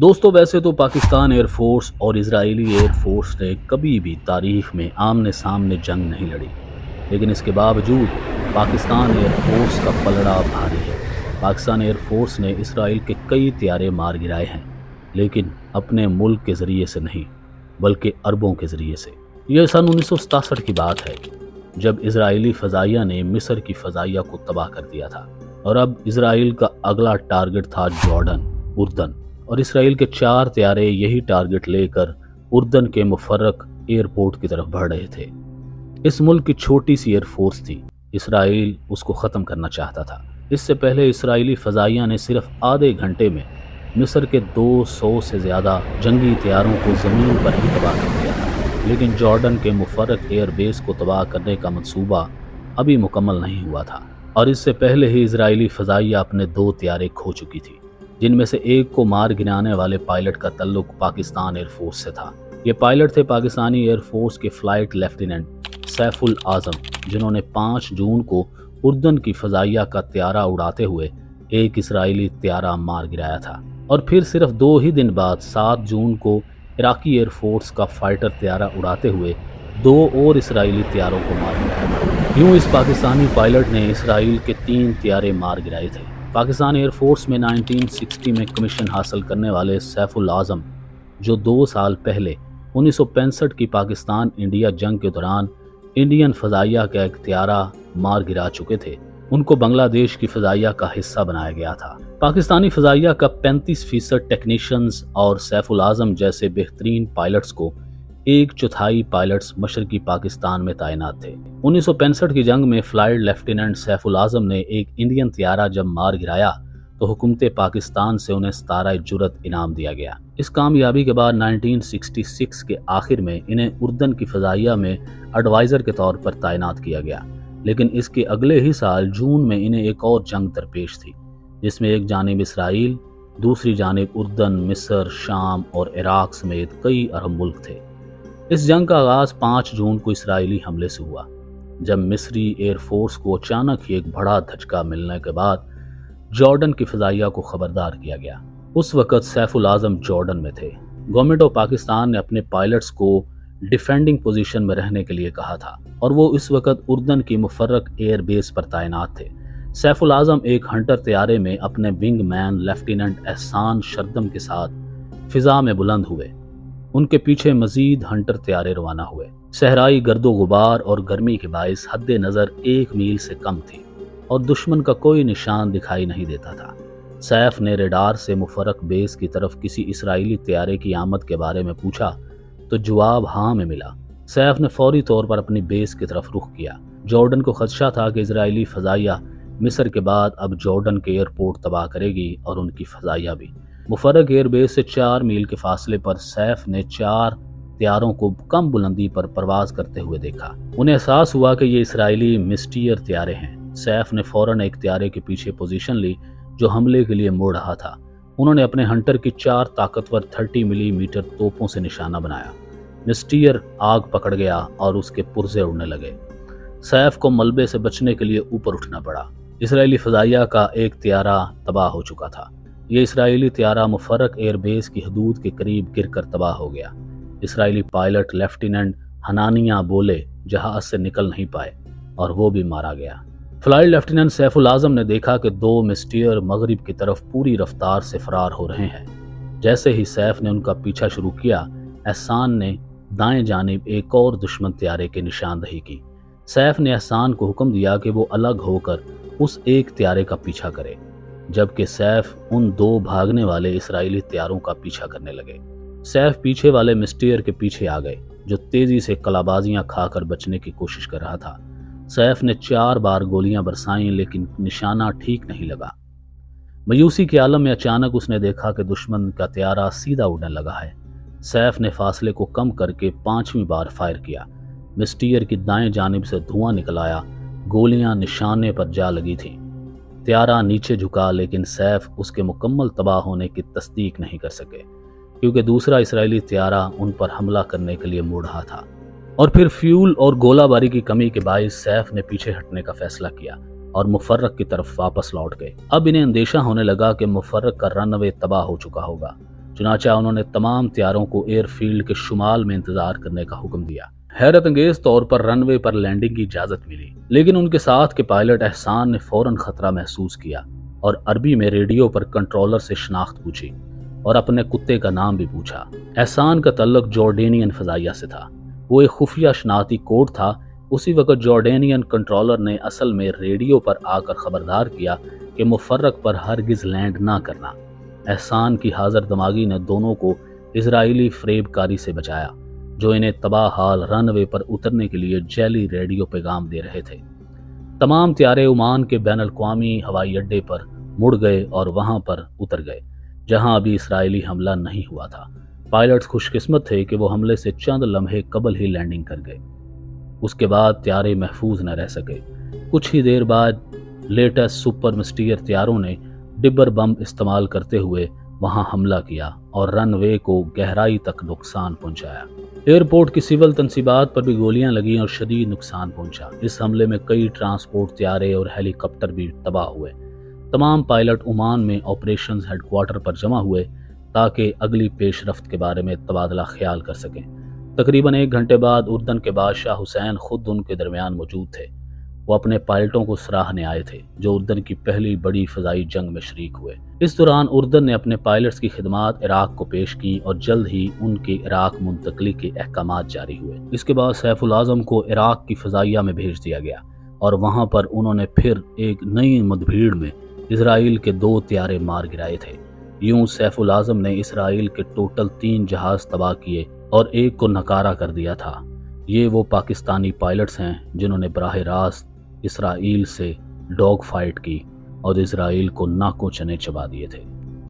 दोस्तों, वैसे तो पाकिस्तान एयर फोर्स और इजरायली एयर फोर्स ने कभी भी तारीख में आमने सामने जंग नहीं लड़ी, लेकिन इसके बावजूद पाकिस्तान एयर फोर्स का पलड़ा भारी है। पाकिस्तान एयर फोर्स ने इसराइल के कई त्यारे मार गिराए हैं, लेकिन अपने मुल्क के ज़रिए से नहीं, बल्कि अरबों के ज़रिए से। यह सन 1967 की बात है, जब इजरायली फ़ज़ाइया ने मिस्र की फ़ज़ाइया को तबाह कर दिया था, और अब इसराइल का अगला टारगेट था जॉर्डन, उर्दन, और इसराइल के 4 त्यारे यही टारगेट लेकर उर्दन के मुफर्रक एयरपोर्ट की तरफ बढ़ रहे थे। इस मुल्क की छोटी सी एयरफोर्स थी, इसराइल उसको ख़त्म करना चाहता था। इससे पहले इसराइली फ़ज़ाइया ने सिर्फ आधे घंटे में मिस्र के 200 से ज़्यादा जंगी त्यारों को ज़मीन पर ही तबाह कर दिया था, लेकिन जॉर्डन के मुफर्रक एयरबेस को तबाह करने का मंसूबा अभी मुकम्मल नहीं हुआ था, और इससे पहले ही इसराइली फ़ज़ाइया अपने 2 त्यारे खो चुकी थी, जिनमें से एक को मार गिराने वाले पायलट का तल्लुक पाकिस्तान एयरफोर्स से था। ये पायलट थे पाकिस्तानी एयरफोर्स के फ्लाइट लेफ्टिनेंट सैफुल आज़म, जिन्होंने 5 जून को उर्दन की फ़ज़ाइया का त्यारा उड़ाते हुए एक इसराइली त्यारा मार गिराया था, और फिर सिर्फ 2 ही दिन बाद 7 जून को इराकी एयरफोर्स का फाइटर त्यारा उड़ाते हुए 2 और इसराइली त्यारों को मार गिराया था। यूँ इस पाकिस्तानी पायलट ने इसराइल के 3 त्यारे मार गिराए थे। पाकिस्तान एयरफोर्स में 1960 में कमीशन हासिल करने वाले सैफुल आज़म, जो 2 साल पहले 1965 की पाकिस्तान इंडिया जंग के दौरान इंडियन फ़ज़ाइया का एक त्यारा मार गिरा चुके थे, उनको बांग्लादेश की फ़ज़ाइया का हिस्सा बनाया गया था। पाकिस्तानी फ़ज़ाइया का 35% टेक्नीशियंस और सैफुल आज़म जैसे बेहतरीन पायलट्स को 1/4 पायलट्स मशरकी पाकिस्तान में तैनात थे। 1965 की जंग में फ्लाइट लेफ्टिनेंट सैफुल आज़म ने एक इंडियन त्यारा जब मार गिराया तो हुकूमत पाकिस्तान से उन्हें 17 जुरत इनाम दिया गया। इस कामयाबी के बाद 1966 के आखिर में इन्हें उर्दन की फ़ज़ाइया में एडवाइज़र के तौर पर तैनात किया गया, लेकिन इसके अगले ही साल जून में इन्हें एक और जंग दरपेश थी, जिसमें एक जानिब इसराइल, दूसरी जानिब उर्दन, मिस्र, शाम और इराक समेत कई अरब मुल्क थे। इस जंग का आगाज़ 5 जून को इसराइली हमले से हुआ, जब मिस्री एयरफोर्स को अचानक ही एक बड़ा धचका मिलने के बाद जॉर्डन की फ़ज़ाइया को खबरदार किया गया। उस वक़्त सैफुल आज़म जॉर्डन में थे। गवर्नमेंट ऑफ पाकिस्तान ने अपने पायलट्स को डिफेंडिंग पोजीशन में रहने के लिए कहा था, और वो इस वक़्त उर्दन की मुफर्रक एयर बेस पर तैनात थे। सैफुल आज़म एक हंटर त्यारे में अपने विंग मैन लेफ्टिनेंट एहसान शर्दम के साथ फ़िज़ा में बुलंद हुए। उनके पीछे मजीद हंटर त्यारे रवाना हुए। सहराई गर्दो गुबार और गर्मी के बाइस हद नज़र 1 मील से कम थी, और दुश्मन का कोई निशान दिखाई नहीं देता था। सैफ ने रेडार से मुफर्रक बेस की तरफ किसी इसराइली त्यारे की आमद के बारे में पूछा तो जवाब हाँ में मिला। सैफ ने फौरी तौर पर अपनी बेस की तरफ रुख किया। जॉर्डन को खदशा था कि इजरायली फ़ज़ाइया मिस्र के बाद अब जॉर्डन के एयरपोर्ट तबाह करेगी, और उनकी फ़ज़ाइया भी। मुफर्रक एयरबेस से 4 मील के फासले पर सैफ ने 4 त्यारों को कम बुलंदी पर परवाज करते हुए देखा। उन्हें एहसास हुआ कि ये इसराइली मिस्टीयर त्यारे हैं। सैफ ने फौरन एक त्यारे के पीछे पोजीशन ली जो हमले के लिए मुड़ रहा था। उन्होंने अपने हंटर की 4 ताकतवर 30 मिलीमीटर तोपों से निशाना बनाया। मिस्टीयर आग पकड़ गया और उसके पुर्जे उड़ने लगे। सैफ को मलबे से बचने के लिए ऊपर उठना पड़ा। इसराइली फ़ज़ाइया का एक त्यारा तबाह हो चुका था। ये इसराइली त्यारा मुफर्रक एयरबेस की हदूद के करीब गिरकर तबाह हो गया। इसराइली पायलट लेफ्टिनेंट हनानिया बोले जहाज से निकल नहीं पाए, और वो भी मारा गया। फ्लाइट लेफ्टिनेंट सैफुल आज़म ने देखा कि 2 मिस्टीयर मगरिब की तरफ पूरी रफ्तार से फरार हो रहे हैं। जैसे ही सैफ ने उनका पीछा शुरू किया, एहसान ने दाएं जानिब एक और दुश्मन त्यारे की निशानदही की। सैफ ने एहसान को हुक्म दिया कि वो अलग होकर उस एक त्यारे का पीछा करे, जबकि सैफ उन 2 भागने वाले इसराइली त्यारों का पीछा करने लगे। सैफ पीछे वाले मिस्टीयर के पीछे आ गए, जो तेजी से कलाबाजियां खाकर बचने की कोशिश कर रहा था। सैफ ने 4 बार गोलियां बरसाईं, लेकिन निशाना ठीक नहीं लगा। मायूसी के आलम में अचानक उसने देखा कि दुश्मन का त्यारा सीधा उड़ने लगा है। सैफ ने फासले को कम करके 5वीं बार फायर किया। मिस्टीयर की दाएं जानिब से धुआं निकल आया। गोलियां निशाने पर जा लगी थीं। त्यारा नीचे झुका, लेकिन सैफ उसके मुकम्मल तबाह होने की तस्दीक नहीं कर सके, क्योंकि दूसरा इसराइली त्यारा उन पर हमला करने के लिए मुड़ रहा था। और फिर फ्यूल और गोलाबारी की कमी के बायस सैफ ने पीछे हटने का फैसला किया और मुफर्रक की तरफ वापस लौट गए। अब इन्हें अंदेशा होने लगा कि मुफर्रक का रनवे तबाह हो चुका होगा। चुनांचे उन्होंने तमाम तैयारों को एयरफील्ड के शुमाल में इंतजार करने का हुक्म दिया। हैरत अंगेज तौर पर रनवे पर लैंडिंग की इजाजत मिली, लेकिन उनके साथ के पायलट एहसान ने फौरन खतरा महसूस किया और अरबी में रेडियो पर कंट्रोलर से शनाख्त पूछी और अपने कुत्ते का नाम भी पूछा। एहसान का तल्लुक जॉर्डेनियन फजाइया से था। वो एक खुफिया शनाख्ती कोड था। उसी वक्त जॉर्डेनियन कंट्रोलर ने असल में रेडियो पर आकर खबरदार किया कि मुफर्रक पर हरगिज लैंड ना करना। एहसान की हाजिर दिमागी ने दोनों को इजरायली फ्रेबकारी से बचाया, जो इन्हें तबाह हाल रनवे पर उतरने के लिए जैली रेडियो पैगाम दे रहे थे। तमाम त्यारे ओमान के बैन अल-अक़वामी हवाई अड्डे पर मुड़ गए और वहां पर उतर गए, जहां अभी इसराइली हमला नहीं हुआ था। पायलट्स खुशकिस्मत थे कि वो हमले से चंद लम्हे कबल ही लैंडिंग कर गए। उसके बाद त्यारे महफूज न रह सके। कुछ ही देर बाद लेटेस्ट सुपर मिस्टीरियर त्यारों ने डिब्बर बम इस्तेमाल करते हुए वहां हमला किया और रनवे को गहराई तक नुकसान पहुंचाया। एयरपोर्ट की सिविल तनसीबात पर भी गोलियां लगीं और शदीद नुकसान पहुंचा। इस हमले में कई ट्रांसपोर्ट त्यारे और हेलीकॉप्टर भी तबाह हुए। तमाम पायलट ओमान में ऑपरेशंस हेडक्वार्टर पर जमा हुए ताकि अगली पेशरफ्त के बारे में तबादला ख्याल कर सकें। तकरीबन 1 घंटे बाद उर्दन के बादशाह हुसैन खुद उनके दरमियान मौजूद थे। वो अपने पायलटों को सराहने आए थे, जो उर्दन की पहली बड़ी फ़ज़ाई जंग में शरीक हुए। इस दौरान उर्दन ने अपने पायलट्स की खिदमात इराक को पेश की और जल्द ही उनके इराक मुंतकली के अहकामात जारी हुए। इसके बाद सैफुल आज़म को इराक की फ़ज़ाइया में भेज दिया गया और वहाँ पर उन्होंने फिर एक नई मुठभेड़ में इसराइल के 2 त्यारे मार गिराए थे। यूं सैफुल आज़म ने इसराइल के टोटल 3 जहाज़ तबाह किए और एक को नकारा कर दिया था। ये वो पाकिस्तानी पायलट्स हैं जिन्होंने बराह रास्त इसराइल से डॉग फाइट की और इसराइल को नाकों चने चबा दिए थे।